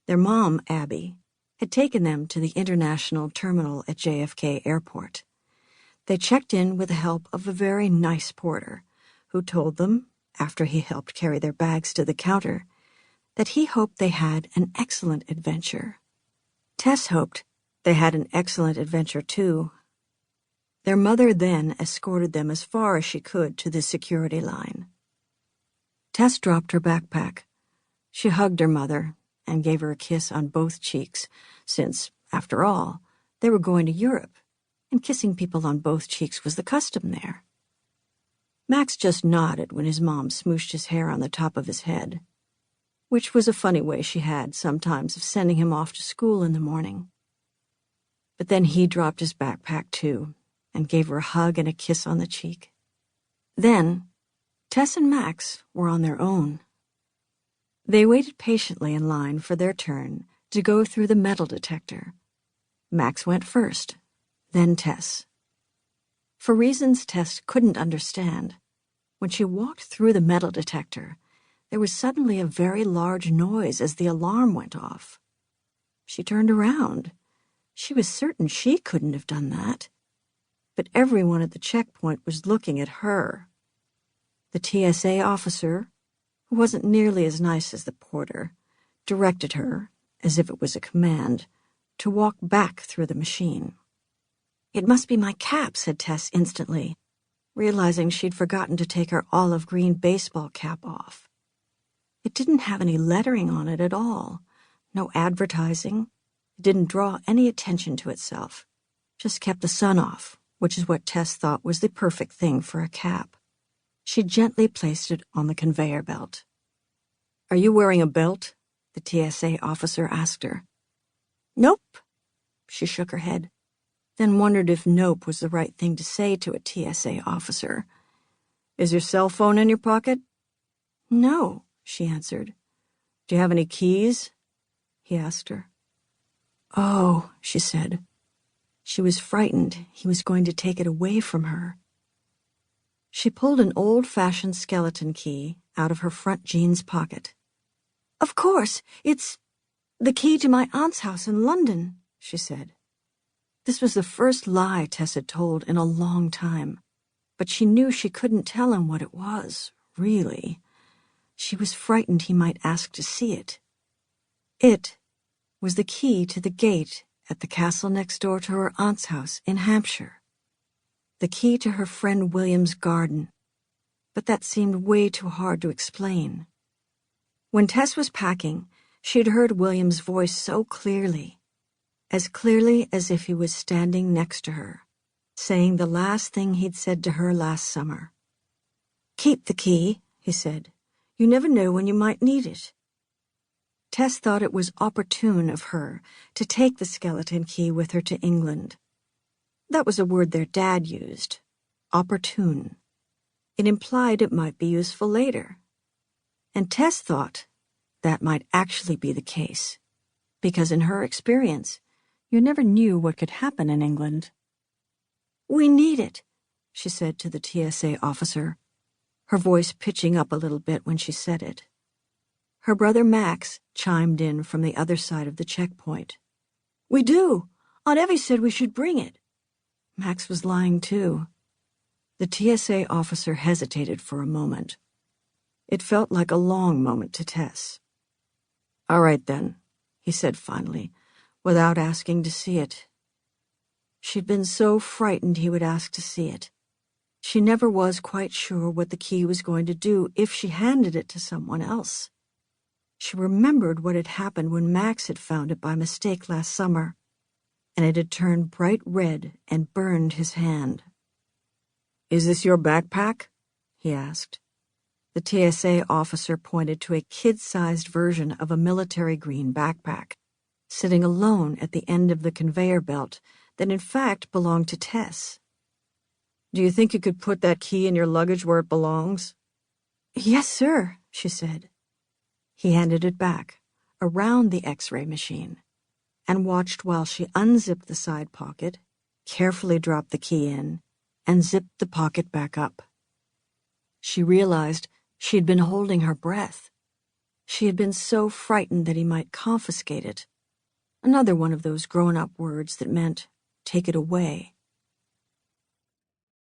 Their mom, Abby, had taken them to the international terminal at JFK Airport. They checked in with the help of a very nice porter, who told them, after he helped carry their bags to the counter, that he hoped they had an excellent adventure. Tess hoped they had an excellent adventure, too. Their mother then escorted them as far as she could to the security line. Tess dropped her backpack. She hugged her mother and gave her a kiss on both cheeks, since, after all, they were going to Europe, and kissing people on both cheeks was the custom there. Max just nodded when his mom smooshed his hair on the top of his head, which was a funny way she had sometimes of sending him off to school in the morning. But then he dropped his backpack, too, and gave her a hug and a kiss on the cheek. Then, Tess and Max were on their own. They waited patiently in line for their turn to go through the metal detector. Max went first, then Tess. For reasons Tess couldn't understand, when she walked through the metal detector, there was suddenly a very large noise as the alarm went off. She turned around. She was certain she couldn't have done that. But everyone at the checkpoint was looking at her. The TSA officer, who wasn't nearly as nice as the porter, directed her, as if it was a command, to walk back through the machine. "It must be my cap," said Tess instantly, realizing she'd forgotten to take her olive green baseball cap off. It didn't have any lettering on it at all, no advertising. It didn't draw any attention to itself, just kept the sun off, which is what Tess thought was the perfect thing for a cap. She gently placed it on the conveyor belt. "Are you wearing a belt?" the TSA officer asked her. "Nope." She shook her head, then wondered if nope was the right thing to say to a TSA officer. "Is your cell phone in your pocket?" "No," she answered. "Do you have any keys?" he asked her. "Oh," she said. She was frightened he was going to take it away from her. She pulled an old-fashioned skeleton key out of her front jeans pocket. "Of course, it's the key to my aunt's house in London," she said. This was the first lie Tess had told in a long time, but she knew she couldn't tell him what it was, really. She was frightened he might ask to see it. It was the key to the gate at the castle next door to her aunt's house in Hampshire. The key to her friend William's garden. But that seemed way too hard to explain. When Tess was packing, she had heard William's voice so clearly as if he was standing next to her, saying the last thing he'd said to her last summer. "Keep the key," he said. "You never know when you might need it." Tess thought it was opportune of her to take the skeleton key with her to England. That was a word their dad used, opportune. It implied it might be useful later. And Tess thought that might actually be the case, because in her experience, you never knew what could happen in England. "We need it," she said to the TSA officer, her voice pitching up a little bit when she said it. Her brother Max chimed in from the other side of the checkpoint. "We do. Aunt Evie said we should bring it." Max was lying, too. The TSA officer hesitated for a moment. It felt like a long moment to Tess. "All right, then," he said finally, without asking to see it. She'd been so frightened he would ask to see it. She never was quite sure what the key was going to do if she handed it to someone else. She remembered what had happened when Max had found it by mistake last summer, and it had turned bright red and burned his hand. "Is this your backpack?" he asked. The TSA officer pointed to a kid-sized version of a military green backpack, sitting alone at the end of the conveyor belt that in fact belonged to Tess. "Do you think you could put that key in your luggage where it belongs?" "Yes, sir," she said. He handed it back, around the X-ray machine, and watched while she unzipped the side pocket, carefully dropped the key in, and zipped the pocket back up. She realized she'd been holding her breath. She had been so frightened that he might confiscate it. Another one of those grown-up words that meant, take it away.